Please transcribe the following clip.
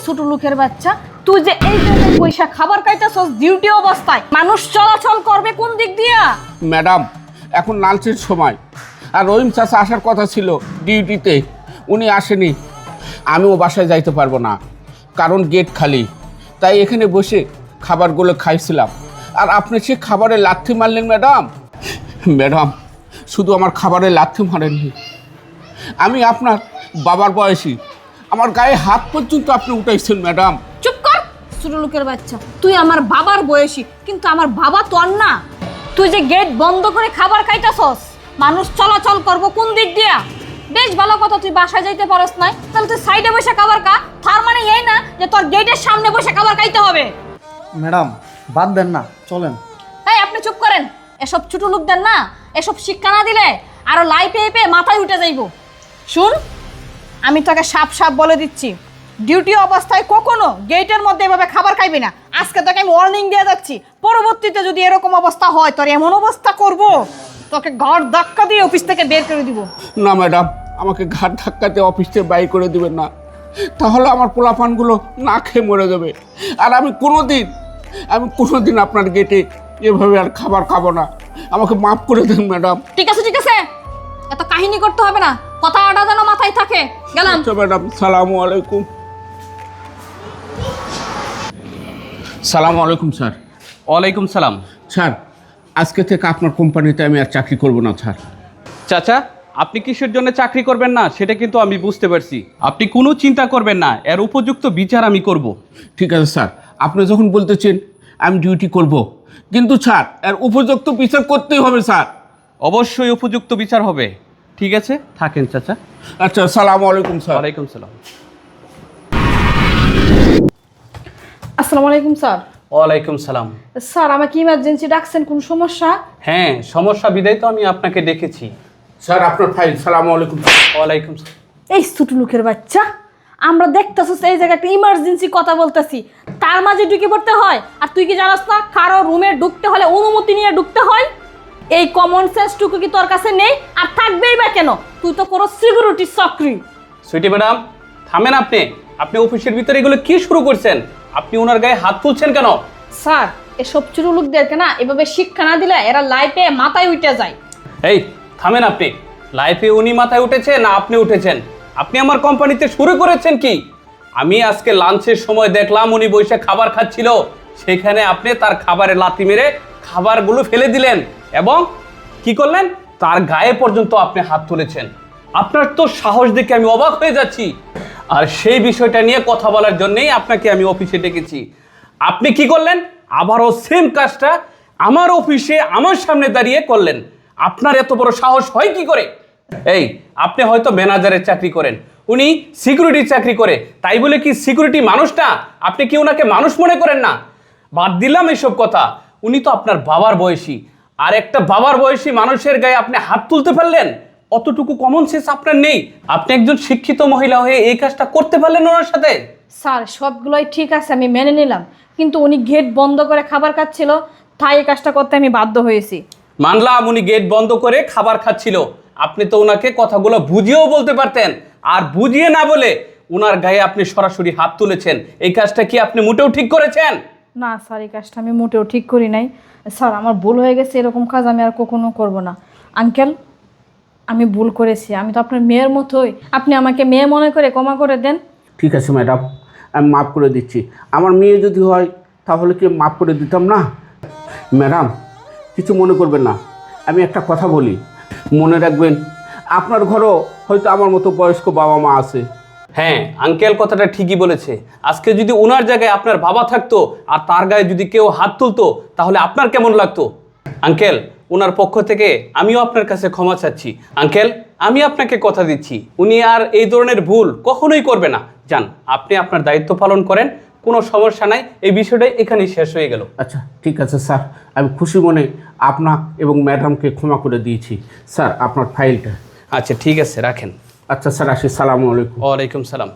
ছোট লোকের বাচ্চা, তুই যে এই জায়গায় পয়সা খাবার খাইতেছস ডিউটি অবস্থায়, মানুষ চলাচল করবে কোন দিক দিয়া? ম্যাডাম এখন লাঞ্চের সময়, আর রহিম চাচা আসার কথা ছিল ডিউটিতে, উনি আসেনি। আমিও বাসায় যাইতে পারবো না, কারণ গেট খালি। তাই এখানে বসে খাবারগুলো খাইছিলাম, আর আপনি সে খাবারে লাথি মারলেন ম্যাডাম। ম্যাডাম শুধু আমার খাবারে লাথি মারেননি, আমি আপনার বাবার বয়সী, আমার গায়ে হাত পর্যন্ত আপনি উঠাইছেন ম্যাডাম। চুপ কর ছোট লোকের বাচ্চা, তুই আমার বাবার বয়সী, কিন্তু আমার বাবা তোর না। তুই যে গেট বন্ধ করে খাবার খাইতেছস, মানুষ চলাচল করবো কোন দিক দিয়া? বেশ ভালো কথা, তুই বাসায় যাইতে পারস নাই, তাহলে তুই সাইডে বসে খাবার খা। তার মানে এই না যে তোর গেটের সামনে বসে খাবার খাইতে হবে। ম্যাডাম বাদ দেন না, চলেন। এই আপনি চুপ করেন, এসব ছোট লোকদের না এসব শিক্ষা না দিলে আরো লাই পেয়ে পেয়ে মাথায় উঠে যাইব। শুন, আমি তোকে সাপ সাপ বলে দিচ্ছি, ডিউটি অবস্থায় কখনো গেটের মধ্যে এভাবে খাবার খাইবি না। আজকে তোকে আমি ওয়ার্নিং দিয়ে যাচ্ছি, পরবর্তীতে যদি এরকম অবস্থা হয় তোর এমন অবস্থা করব, তোকে ঘর ধাক্কা দিয়ে অফিস থেকে বের করে দিব। না ম্যাডাম, আমাকে ঘাট ধাক্কাতে অফিস থেকে বাইর করে দিবেন না, তাহলে আমার পোলাপানগুলো না খেয়ে মরে যাবে। আর আমি কোনোদিন আপনার গেটে এভাবে আর খাবার খাবো না, আমাকে মাফ করে দেন ম্যাডাম। ঠিক আছে ঠিক আছে, এত কাহিনী করতে হবে না, কথাটা যেন মাথায় থাকে। গেলাম। আচ্ছা ম্যাডাম, সালামু আলাইকুম। সালামু আলাইকুম স্যার। ওয়ালাইকুম সালাম। স্যার আজকে থেকে আপনার কোম্পানিতে আমি আর চাকরি করব না স্যার। চাচা, আপনি কিসের জন্য চাকরি করবেন না সেটা কিন্তু আমি বুঝতে পারছি। আপনি কোনো চিন্তা করবেন না, এর উপযুক্ত বিচার আমি করব। ঠিক আছে স্যার, আপনি যখন বলতেছেন আমি ডিউটি করব, কিন্তু স্যার এর উপযুক্ত বিচার করতেই হবে স্যার। অবশ্যই উপযুক্ত বিচার হবে। ঠিক আছে, থাকেন চাচা। আচ্ছা, সালামু আলাইকুম স্যার। ওয়ালাইকুম সালাম। আসসালামু আলাইকুম স্যার। ওয়ালাইকুম সালাম। স্যার আমাকে ইমার্জেন্সি ডাকছেন, কোন সমস্যা? হ্যাঁ, সমস্যা বিদায় তো আমি আপনাকে ডেকেছি। স্যার আপনার ফাইল। সালামু আলাইকুম। ওয়ালাইকুম সালাম। এই ছোট লোকের বাচ্চা, আমরা দেখতেছিস এই জায়গায় একটা ইমার্জেন্সি কথা বলতেছি, তার মাঝে ঢুকে পড়তে হয়। আর তুই কি জানাস না কারো রুমে ঢুকতে হলে অনুমতি নিয়ে ঢুকতে হয়? এই কমন সেন্সটুকু কি তোর কাছে নেই? আর থাকবেই বা কেন? তুই তো পুরো সিকিউরিটি চাকরি। সুইটি ম্যাডাম, থামেন। আপনি অফিসের ভিতরে এগুলো কি শুরু করছেন? আপনি ওনার গায়ে হাত তুলছেন কেন? স্যার এসব ছোট লোকদেরকে না এভাবে শিক্ষা না দিলে এরা লাইফে মাথায় উঠে যায়। এই থামেন। আপনি লাইফে উনি মাথায় উঠেছে না আপনি উঠেছেন? আপনি আমার কোম্পানিতে শুরু করেছেন কি? আমি আজকে লাঞ্চের সময় দেখলাম উনি বসে খাবার খাচ্ছিল, সেখানে আপনি তার খাবারে লাথি মেরে খাবারগুলো ফেলে দিলেন এবং কি করলেন, তার গায়ে পর্যন্ত আপনি হাত তুলেছেন। আপনার তো সাহস দেখে আমি অবাক হয়ে যাচ্ছি। আর সেই বিষয়টা নিয়ে কথা বলার জন্যই আপনাকে আমি অফিসে ডেকেছি। আপনি কি করলেন? আবারও সেম কাজটা আমার অফিসে আমার সামনে দাঁড়িয়ে করলেন। আপনার এত বড় সাহস হয় কি করে? এই আপনি হয়তো ম্যানেজারের চাকরি করেন, উনি সিকিউরিটির চাকরি করে, তাই বলে কি সিকিউরিটি মানুষ না? আপনি কি ওনাকে মানুষ মনে করেন না? বাদ দিলাম এসব কথা, উনি তো আপনার বাবার বয়সী, আর একটা বাবার বয়সী মানুষের গায়ে আপনি হাত তুলতে পারলেন? অতটুকু কমন সেন্স আপনার নেই? আপনি একজন শিক্ষিত মহিলা হয়ে এই কাজটা করতে পারলেন ওনার সাথে? স্যার সবগুলোই ঠিক আছে, আমি মেনে নিলাম, কিন্তু উনি গেট বন্ধ করে খাবার খাচ্ছিল, তাই এই কাজটা করতে আমি বাধ্য হয়েছি। মানলাম উনি গেট বন্ধ করে খাবার খাচ্ছিল, আপনি তো ওনাকে কথাগুলো বুঝিয়েও বলতে পারতেন। আর বুঝিয়ে না বলে ওনার গায়ে আপনি সরাসরি হাত তুলেছেন, এই কাজটা কি আপনি মোটেও ঠিক করেছেন? না স্যার, এই কাজটা আমি মোটেও ঠিক করি নাই। স্যার আমার ভুল হয়ে গেছে, এরকম কাজ আমি আর কখনো করব না। আঙ্কেল আমি ভুল করেছি, আমি তো আপনার মেয়ের মতোই, আপনি আমাকে মেয়ে মনে করে ক্ষমা করে দেন। ঠিক আছে ম্যাডাম, আমি মাফ করে দিচ্ছি। আমার মেয়ে যদি হয় তাহলে কি মাফ করে দিতাম না? ম্যাডাম কিছু মনে করবেন না, আমি একটা কথা বলি, মনে রাখবেন আপনার ঘরও হয়তো আমার মতো বয়স্ক বাবা মা আছে। হ্যাঁ, আঙ্কেল কথাটা ঠিকই বলেছে। আজকে যদি ওনার জায়গায় আপনার বাবা থাকতো আর তার গায়ে যদি কেউ হাত তুলতো, তাহলে আপনার কেমন লাগতো? আঙ্কেল, ওনার পক্ষ থেকে আমিও আপনার কাছে ক্ষমা চাচ্ছি। আঙ্কেল, আমি আপনাকে কথা দিচ্ছি, উনি আর এই ধরনের ভুল কখনোই করবে না। যান, আপনি আপনার দায়িত্ব পালন করেন, কোনো সমস্যা নাই। এই বিষয়টাই এখানেই শেষ হয়ে গেল। আচ্ছা ঠিক আছে স্যার, আমি খুশি মনে আপনার এবং ম্যাডামকে ক্ষমা করে দিয়েছি। স্যার আপনার ফাইলটা। আচ্ছা ঠিক আছে, রাখেন। আচ্ছা স্যার আসি। সালামু আলাইকুম। ওয়ালাইকুম সালাম।